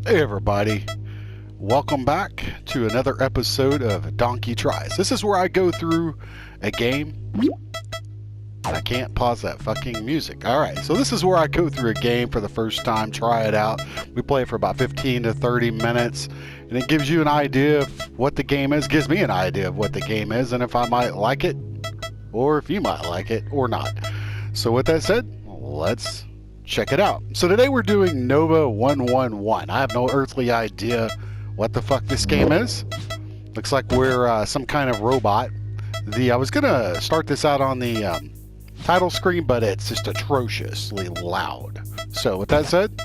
Hey everybody, welcome back to another episode of Donkey Tries. This is where I go through a game. I can't pause that fucking music. Alright, so this is where I go through a game for the first time, try it out. We play it for about 15 to 30 minutes, and it gives you an idea of what the game is, gives me an idea of what the game is, and if I might like it, or if you might like it, or not. So with that said, let's check it out. So today we're doing NOVA-111. I have no earthly idea what the fuck this game is. Looks like we're some kind of robot. I was gonna start this out on the title screen, but it's just atrociously loud. So with that said,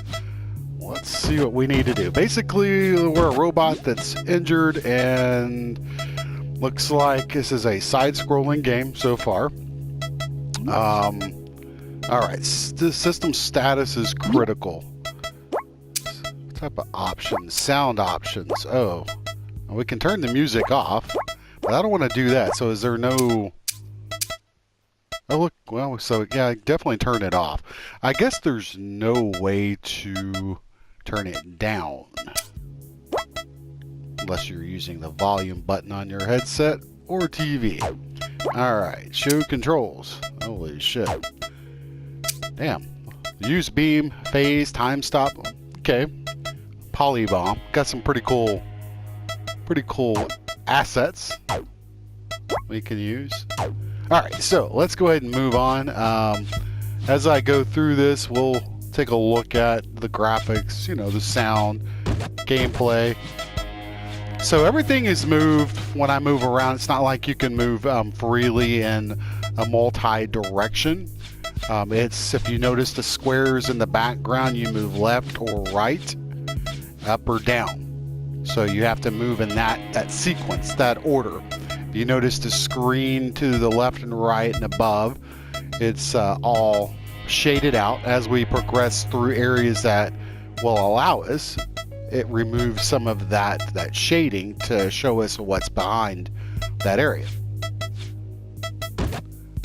let's see what we need to do. Basically, we're a robot that's injured, and looks like this is a side-scrolling game so far. Alright, the system status is critical. What type of options? Sound options. Oh, we can turn the music off, but I don't want to do that. So is there no... Oh, look, well, so yeah, definitely turn it off. I guess there's no way to turn it down. Unless you're using the volume button on your headset or TV. Alright, show controls. Holy shit. Damn. Use beam, phase, time stop. Okay. Polybomb. Got some pretty cool assets we can use. Alright, so let's go ahead and move on. As I go through this, we'll take a look at the graphics, you know, the sound, gameplay. So everything is moved when I move around. It's not like you can move freely in a multi-direction. It's, if you notice the squares in the background, you move left or right, up or down. So you have to move in that sequence, that order. If you notice the screen to the left and right and above, it's all shaded out. As we progress through areas that will allow us, it removes some of that shading to show us what's behind that area.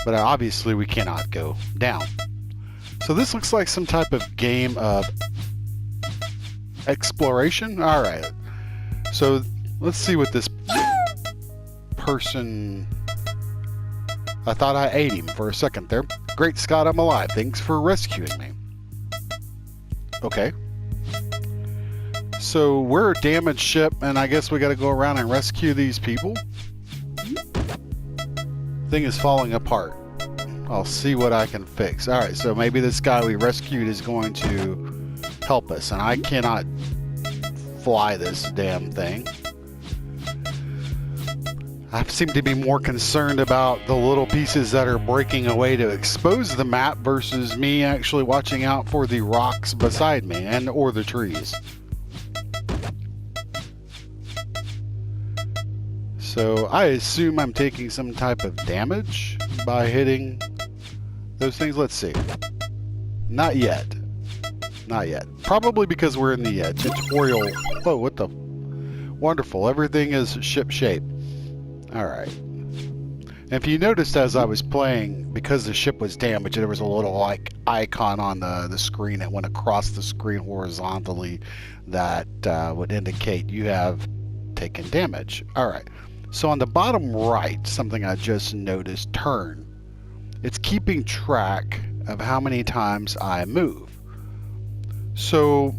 But obviously we cannot go down. So this looks like some type of game of exploration. Alright, so let's see what this person... I thought I ate him for a second there. Great Scott, I'm alive. Thanks for rescuing me. Okay. So we're a damaged ship, and I guess we gotta go around and rescue these people. Thing is falling apart. I'll see what I can fix. Alright, so maybe this guy we rescued is going to help us, and I cannot fly this damn thing. I seem to be more concerned about the little pieces that are breaking away to expose the map versus me actually watching out for the rocks beside me and or the trees. So I assume I'm taking some type of damage by hitting those things. Let's see. Not yet. Not yet. Probably because we're in the tutorial. Oh, what the? Wonderful. Everything is ship shape. Alright. And if you noticed as I was playing, because the ship was damaged, there was a little like icon on the screen that went across the screen horizontally that would indicate you have taken damage. Alright. So on the bottom right, something I just noticed, turn. It's keeping track of how many times I move. So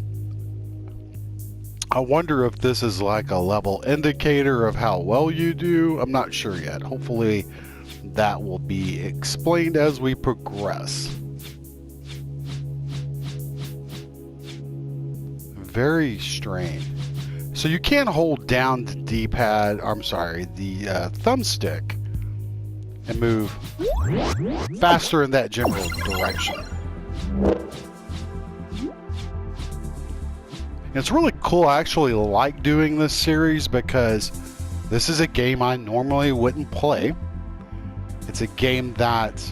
I wonder if this is like a level indicator of how well you do. I'm not sure yet. Hopefully that will be explained as we progress. Very strange. So you can hold down the D-pad, I'm sorry, the thumbstick and move faster in that general direction. And it's really cool. I actually like doing this series because this is a game I normally wouldn't play. It's a game that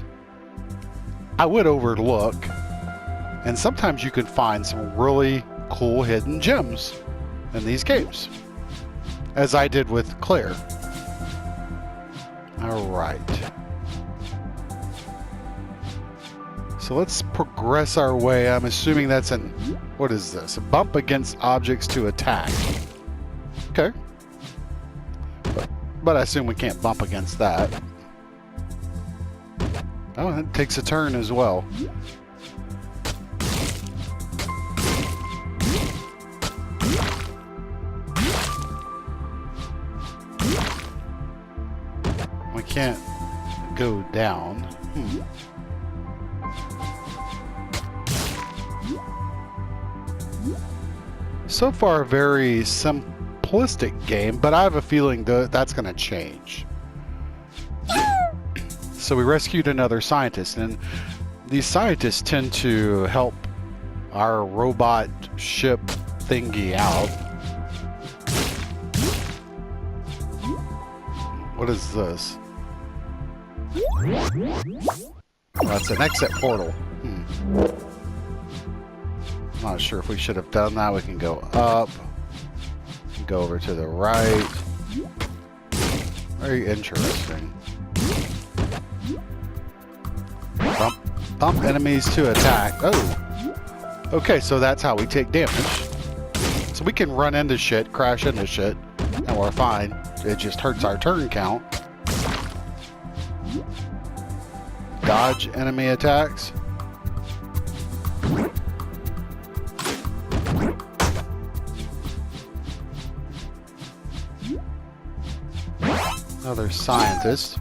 I would overlook, and sometimes you can find some really cool hidden gems in these games, as I did with Claire. Alright. So let's progress our way. I'm assuming that's an... What is this? A bump against objects to attack. Okay. But I assume we can't bump against that. Oh, and it takes a turn as well. We can't go down. So far, a very simplistic game, but I have a feeling that's going to change. So we rescued another scientist, and these scientists tend to help our robot ship thingy out. What is this? That's an exit portal. Not sure if we should have done that. We can go up, go over to the right. Very interesting. Bump enemies to attack. Oh, okay, so that's how we take damage. So we can run into shit, crash into shit, and we're fine. It just hurts our turn count. Dodge enemy attacks. Another scientist.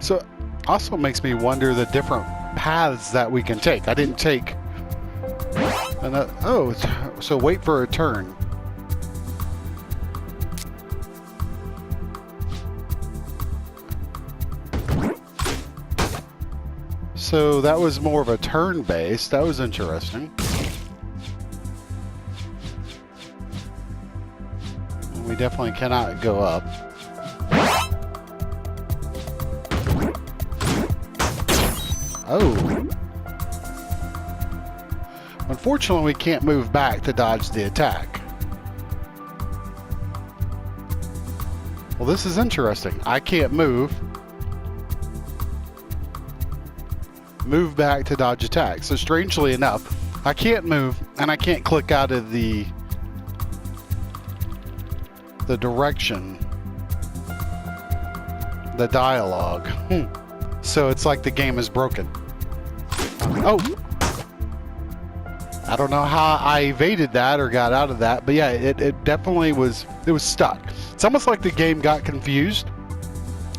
So, also makes me wonder the different paths that we can take. I didn't take... oh, so wait for a turn. So that was more of a turn-based. That was interesting. We definitely cannot go up. Oh. Unfortunately, we can't move back to dodge the attack. Well, this is interesting. I can't move. Move back to dodge attack. So strangely enough, I can't move and I can't click out of the direction, the dialogue. So it's like the game is broken. Oh, I don't know how I evaded that or got out of that, but yeah, it definitely was, it was stuck. It's almost like the game got confused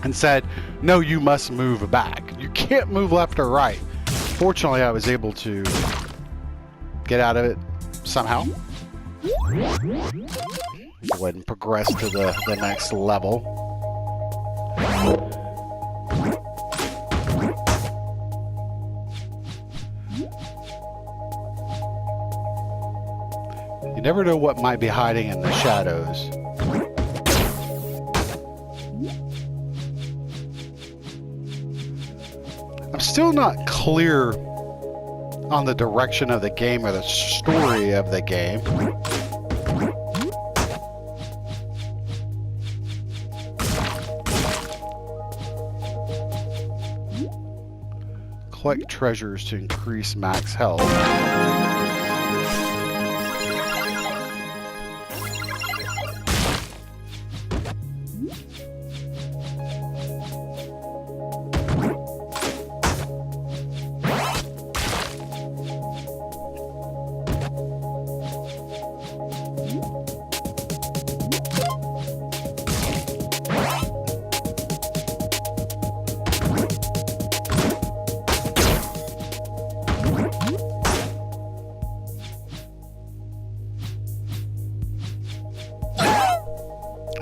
and said, no, you must move back. You can't move left or right. Fortunately, I was able to get out of it somehow. Go ahead and progress to the next level. You never know what might be hiding in the shadows. I'm still not clear on the direction of the game or the story of the game. Collect treasures to increase max health.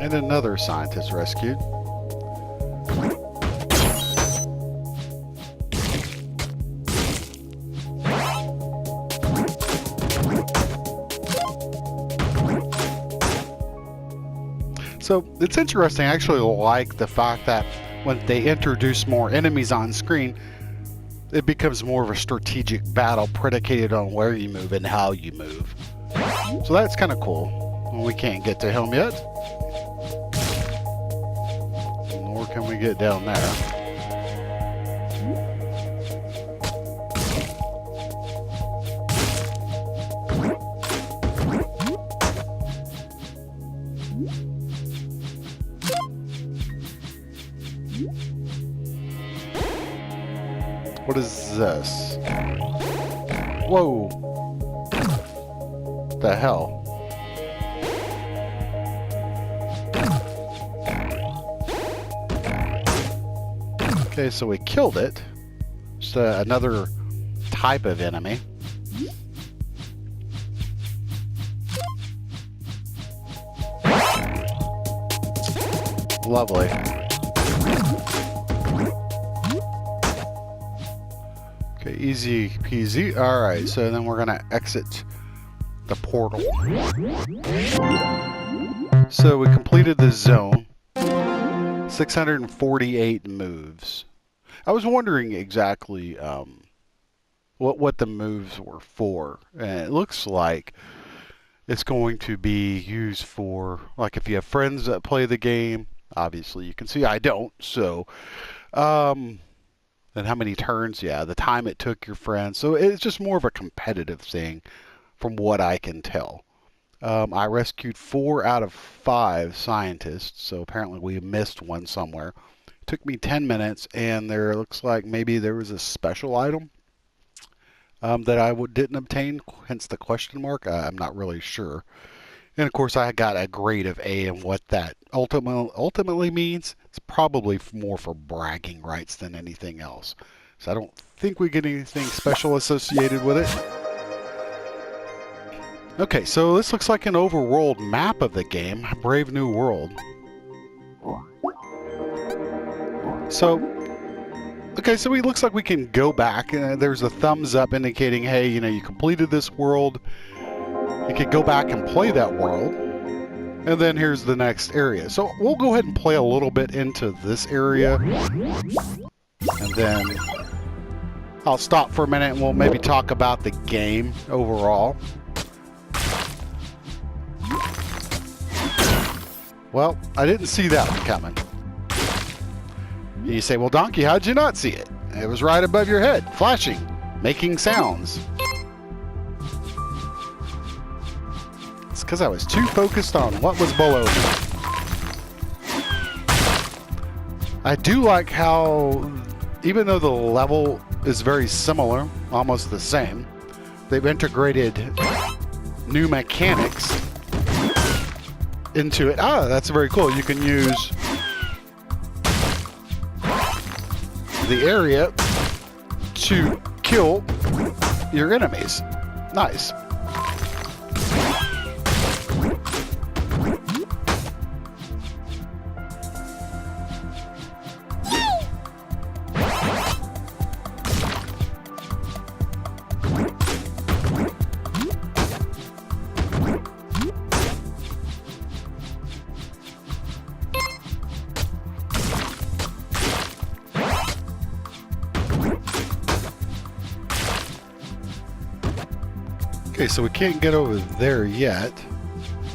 And another scientist rescued. So it's interesting. I actually like the fact that when they introduce more enemies on screen, it becomes more of a strategic battle predicated on where you move and how you move. So that's kind of cool. We can't get to him yet. Nor can we get down there. What is this? Whoa. The hell? Okay, so we killed it. Just another type of enemy. Lovely. Okay, easy peasy. Alright, so then we're gonna exit the portal. So we completed the zone. 648 moves. I was wondering exactly what the moves were for. And it looks like it's going to be used for, like, if you have friends that play the game. Obviously, you can see I don't. So, then how many turns? Yeah, the time it took your friends. So it's just more of a competitive thing, from what I can tell. I rescued 4 out of 5 scientists, so apparently we missed one somewhere. It took me 10 minutes, and there looks like maybe there was a special item that I didn't obtain, hence the question mark. I'm not really sure. And of course, I got a grade of A, and what that ultimately means, it's probably more for bragging rights than anything else. So I don't think we get anything special associated with it. Okay, so this looks like an overworld map of the game, Brave New World. So, okay, so it looks like we can go back. There's a thumbs up indicating, hey, you know, you completed this world. You could go back and play that world. And then here's the next area. So we'll go ahead and play a little bit into this area. And then I'll stop for a minute and we'll maybe talk about the game overall. Well, I didn't see that one coming. And you say, well, Donkey, how'd you not see it? It was right above your head, flashing, making sounds. It's because I was too focused on what was below me. I do like how, even though the level is very similar, almost the same, they've integrated new mechanics into it. Ah, that's very cool. You can use the area to kill your enemies. Nice. Okay, so we can't get over there yet,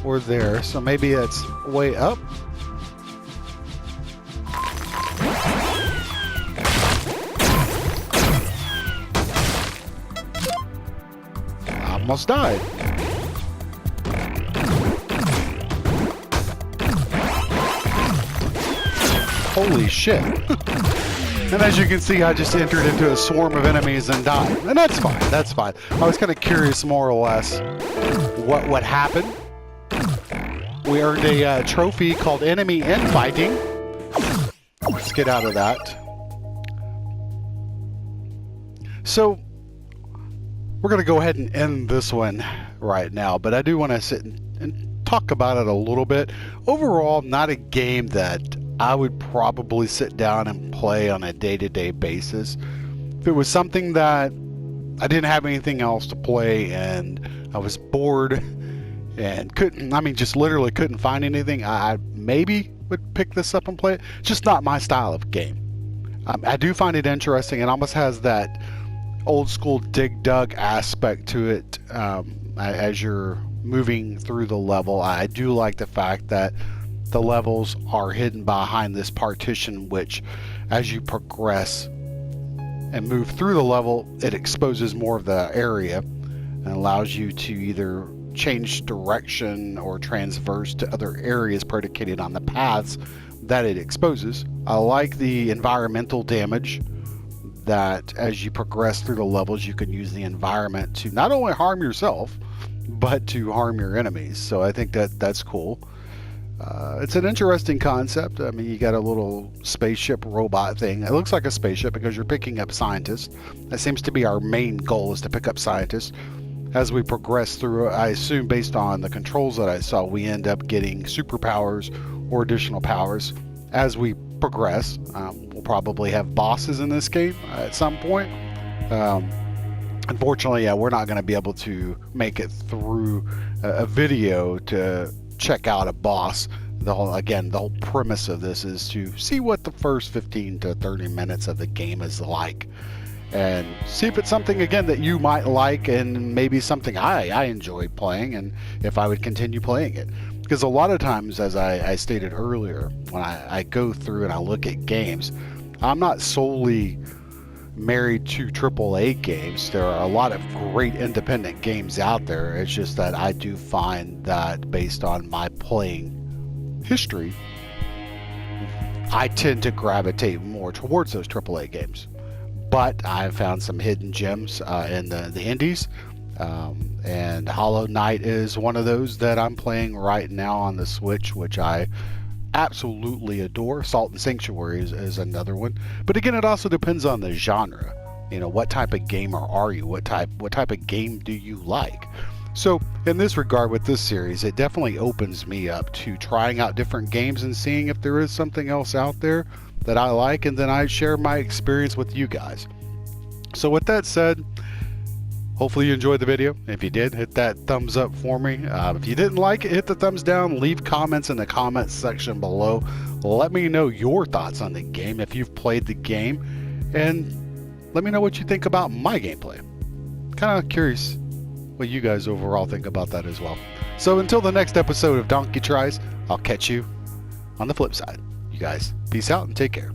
or there, so maybe it's way up. I almost died. Holy shit. And as you can see, I just entered into a swarm of enemies and died. And that's fine, that's fine. I was kind of curious, more or less, what happened. We earned a trophy called Enemy Infighting. Let's get out of that. So, we're going to go ahead and end this one right now. But I do want to sit and talk about it a little bit. Overall, not a game that I would probably sit down and play on a day-to-day basis. If it was something that I didn't have anything else to play and I was bored and just literally couldn't find anything, I maybe would pick this up and play it. Just not my style of game. I do find it interesting. It almost has that old school dig dug aspect to it as you're moving through the level. I do like the fact that the levels are hidden behind this partition, which as you progress and move through the level, it exposes more of the area and allows you to either change direction or transverse to other areas predicated on the paths that it exposes. I like the environmental damage that as you progress through the levels, you can use the environment to not only harm yourself, but to harm your enemies. So I think that that's cool. It's an interesting concept. I mean, you got a little spaceship robot thing. It looks like a spaceship because you're picking up scientists. That seems to be our main goal, is to pick up scientists. As we progress through, I assume based on the controls that I saw, we end up getting superpowers or additional powers as we progress. We'll probably have bosses in this game at some point. Unfortunately, yeah, we're not going to be able to make it through a video to check out a boss. The whole premise of this is to see what the first 15 to 30 minutes of the game is like, and see if it's something, again, that you might like, and maybe something I enjoy playing, and if I would continue playing it. Because a lot of times, as I stated earlier, when I go through and I look at games, I'm not solely married to AAA games. There are a lot of great independent games out there. It's just that I do find that based on my playing history, I tend to gravitate more towards those AAA games. But I've found some hidden gems in the indies, and Hollow Knight is one of those that I'm playing right now on the Switch, which I absolutely adore. Salt and Sanctuary is another one, but again, it also depends on the genre. You know, what type of gamer are you? What type of game do you like? So in this regard, with this series, it definitely opens me up to trying out different games and seeing if there is something else out there that I like, and then I share my experience with you guys. So with that said, hopefully you enjoyed the video. If you did, hit that thumbs up for me. If you didn't like it, hit the thumbs down. Leave comments in the comments section below. Let me know your thoughts on the game, if you've played the game, and let me know what you think about my gameplay. Kind of curious what you guys overall think about that as well. So until the next episode of Donkey Tries, I'll catch you on the flip side. You guys, peace out and take care.